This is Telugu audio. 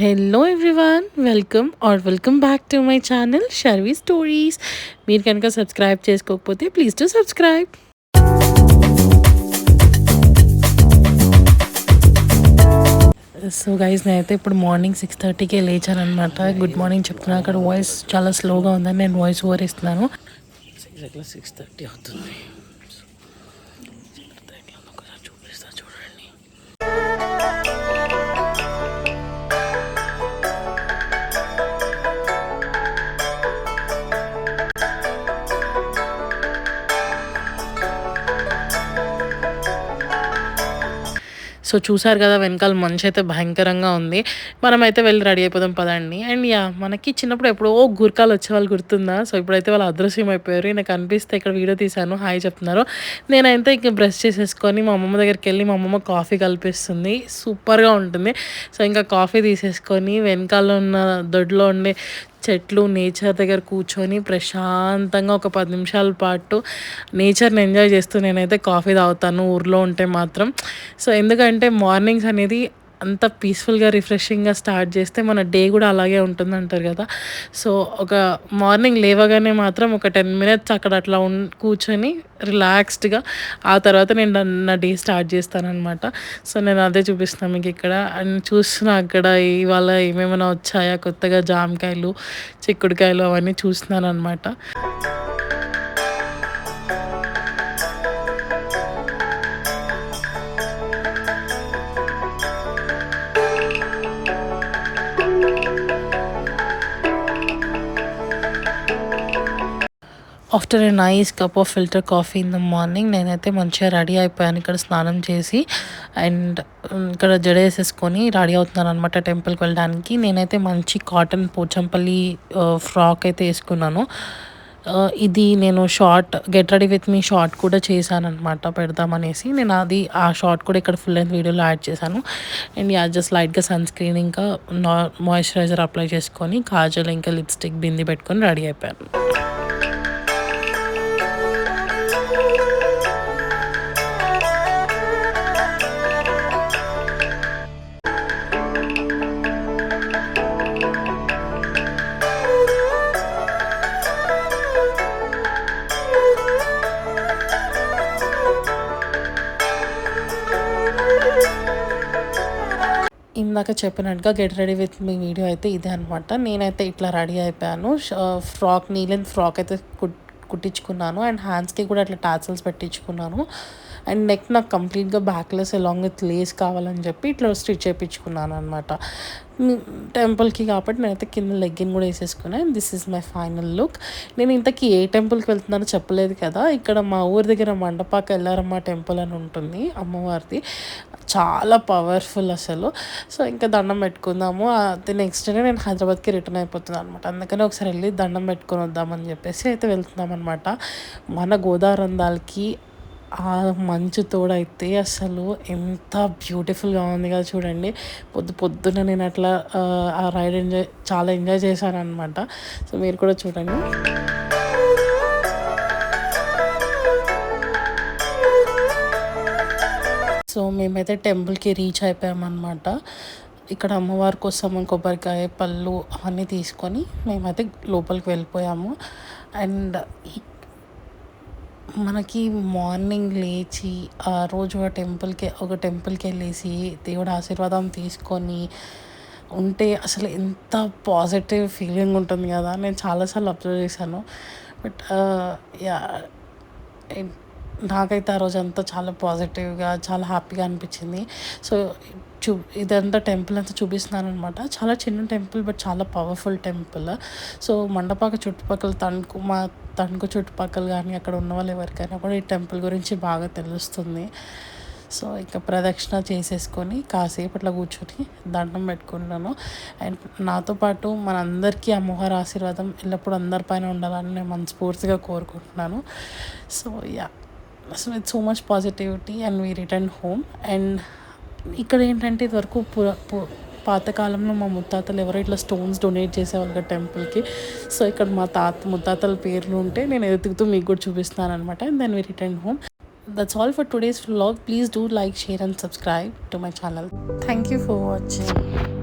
Hello everyone, welcome back to my channel Sharvi stories. మీరు కనుక సబ్స్క్రైబ్ చేసుకోకపోతే please to subscribe. So guys, నేనైతే ఇప్పుడు మార్నింగ్ 6:30కే లేచానమాట. గుడ్ మార్నింగ్ చెప్తున్నా. అక్కడ వాయిస్ చాలా స్లోగా ఉందని నేను వాయిస్ ఓవర్ ఇస్తున్నాను. 6:30 అవుతుంది. ఒకసారి చూపిస్తా చూడండి. సో చూసారు కదా, వెనకాల మంచి అయితే భయంకరంగా ఉంది. మనమైతే వెళ్ళి రెడీ అయిపోదాం పదండి. అండ్ మనకి చిన్నప్పుడు ఎప్పుడో గురకాలు వచ్చేవాళ్ళు గుర్తుందా? సో ఇప్పుడైతే వాళ్ళు అదృశ్యం అయిపోయారు. నాకు అనిపిస్తే ఇక్కడ వీడియో తీశాను, హాయ్ చెప్తున్నారు. నేనైతే ఇంకా బ్రష్ చేసేసుకొని మా అమ్మమ్మ దగ్గరికి వెళ్ళి మా అమ్మమ్మ కాఫీ కల్పిస్తుంది, సూపర్గా ఉంటుంది. సో ఇంకా కాఫీ తీసేసుకొని వెనకాల ఉన్న దొడ్లో ఉండే చెట్లు, నేచర్ దగ్గర కూర్చొని ప్రశాంతంగా ఒక 10 నిమిషాల పాటు నేచర్ని ఎంజాయ్ చేస్తూ నేనైతే కాఫీ తాగుతాను ఊర్లో ఉంటే మాత్రం. సో ఎందుకంటే మార్నింగ్స్ అనేది అంత పీస్ఫుల్గా రిఫ్రెషింగ్గా స్టార్ట్ చేస్తే మన డే కూడా అలాగే ఉంటుంది అంటారు కదా. సో ఒక మార్నింగ్ లేవగానే మాత్రం ఒక 10 మినిట్స్ అక్కడ అట్లా కూర్చొని రిలాక్స్డ్గా ఆ తర్వాత నేను నా డే స్టార్ట్ చేస్తానన్నమాట. సో నేను అదే చూపిస్తున్నాను మీకు ఇక్కడ. అండ్ చూస్తున్నా అక్కడ ఇవాళ ఏమేమైనా వచ్చాయా కొత్తగా, జామకాయలు, చిక్కుడుకాయలు అవన్నీ చూస్తున్నాను అనమాట. After a nice cup of filter coffee in the morning నేనైతే మంచిగా రెడీ అయిపోయాను. ఇక్కడ స్నానం చేసి అండ్ ఇక్కడ జడ వేసేసుకొని రెడీ అవుతున్నాను అనమాట టెంపుల్కి వెళ్ళడానికి. నేనైతే మంచి కాటన్ పోచంపల్లి ఫ్రాక్ అయితే వేసుకున్నాను. ఇది నేను short get ready with me short కూడా చేశాను అనమాట, పెడదామనేసి. నేను ఆ షార్ట్ కూడా ఇక్కడ ఫుల్ లెంత్ వీడియోలో యాడ్ చేశాను. అండ్ జస్ట్ లైట్గా సన్ స్క్రీన్ ఇంకా మాయిశ్చరైజర్ అప్లై చేసుకొని కాజల్ ఇంకా లిప్స్టిక్ బింది పెట్టుకొని రెడీ అయిపోయాను. ఇందాక చెప్పినట్టుగా get ready with me video అయితే ఇదే అనమాట. నేనైతే ఇట్లా రెడీ అయిపోయాను. ఫ్రాక్ నీలెంత్ ఫ్రాక్ అయితే కుట్టించుకున్నాను. అండ్ హ్యాండ్స్కి కూడా అట్లా టాసల్స్ పెట్టించుకున్నాను. అండ్ నెక్ నాకు కంప్లీట్గా బ్యాక్లెస్ అలాంగ్ విత్ లేస్ కావాలని చెప్పి ఇట్లా స్టిచ్ చేయించుకున్నాను అనమాట. టెంపుల్కి కాబట్టి నేనైతే కింద లెగ్గిన్ కూడా వేసేసుకున్నాను. This is my final look. నేను ఇంతకీ ఏ టెంపుల్కి వెళ్తున్నానో చెప్పలేదు కదా. ఇక్కడ మా ఊరి దగ్గర మండపాక ఎల్లారమ్మ టెంపుల్ అని ఉంటుంది, అమ్మవారిది. చాలా పవర్ఫుల్ అసలు. సో ఇంకా దండం పెట్టుకుందాము. అది నెక్స్ట్ డే నేను హైదరాబాద్కి రిటర్న్ అయిపోతున్నాను అనమాట. అందుకని ఒకసారి వెళ్ళి దండం పెట్టుకొని వద్దామని చెప్పేసి అయితే వెళ్తున్నాం అనమాట. మన గోదావరందాలకి ఆ మంచు తోడైతే అసలు ఎంత బ్యూటిఫుల్గా ఉంది కదా చూడండి. పొద్దున్న నేను అట్లా ఆ రైడ్ చాలా ఎంజాయ్ చేశాను అనమాట. సో మీరు కూడా చూడండి. సో మేమైతే టెంపుల్కి రీచ్ అయిపోయామన్నమాట. ఇక్కడ అమ్మవారి కోసం కొబ్బరికాయ, పళ్ళు అవన్నీ తీసుకొని మేమైతే లోపలికి వెళ్ళిపోయాము. అండ్ మనకి మార్నింగ్ లేచి ఆ రోజు ఒక టెంపుల్కి వెళ్ళేసి దేవుడు ఆశీర్వాదం తీసుకొని ఉంటే అసలు ఎంత పాజిటివ్ ఫీలింగ్ ఉంటుంది కదా. నేను చాలాసార్లు అబ్జర్వ్ చేశాను. బట్ నాకైతే ఆ రోజు అంతా చాలా పాజిటివ్గా, చాలా హ్యాపీగా అనిపించింది. సో ఇదంతా టెంపుల్ అంతా చూపిస్తున్నాను అనమాట. చాలా చిన్న టెంపుల్ బట్ చాలా పవర్ఫుల్ టెంపుల్. సో మండపాక చుట్టుపక్కల తణుకు చుట్టుపక్కల కానీ అక్కడ ఉన్న వాళ్ళు ఎవరికైనా కూడా ఈ టెంపుల్ గురించి బాగా తెలుస్తుంది. సో ఇంకా ప్రదక్షిణ చేసేసుకొని కాసేపు అట్లా కూర్చొని దండం పెట్టుకున్నాను. అండ్ నాతో పాటు మనందరికీ అమ్మవారి ఆశీర్వాదం ఎల్లప్పుడూ అందరిపైన ఉండాలని నేను మనస్ఫూర్తిగా కోరుకుంటున్నాను. So so with so much positivity and we return home. And ఇక్కడ ఏంటంటే ఇదివరకు పాతకాలంలో మా ముత్తాతలు ఎవరో ఇట్లా స్టోన్స్ డొనేట్ చేసేవాళ్ళు కదా టెంపుల్కి. సో ఇక్కడ మా ముత్తాతల పేర్లు ఉంటే నేను ఎదుగుతూ మీకు కూడా చూపిస్తున్నాను అనమాట. And then we return home. That's all for today's vlog. Please do like, share and subscribe to my channel. Thank you for watching.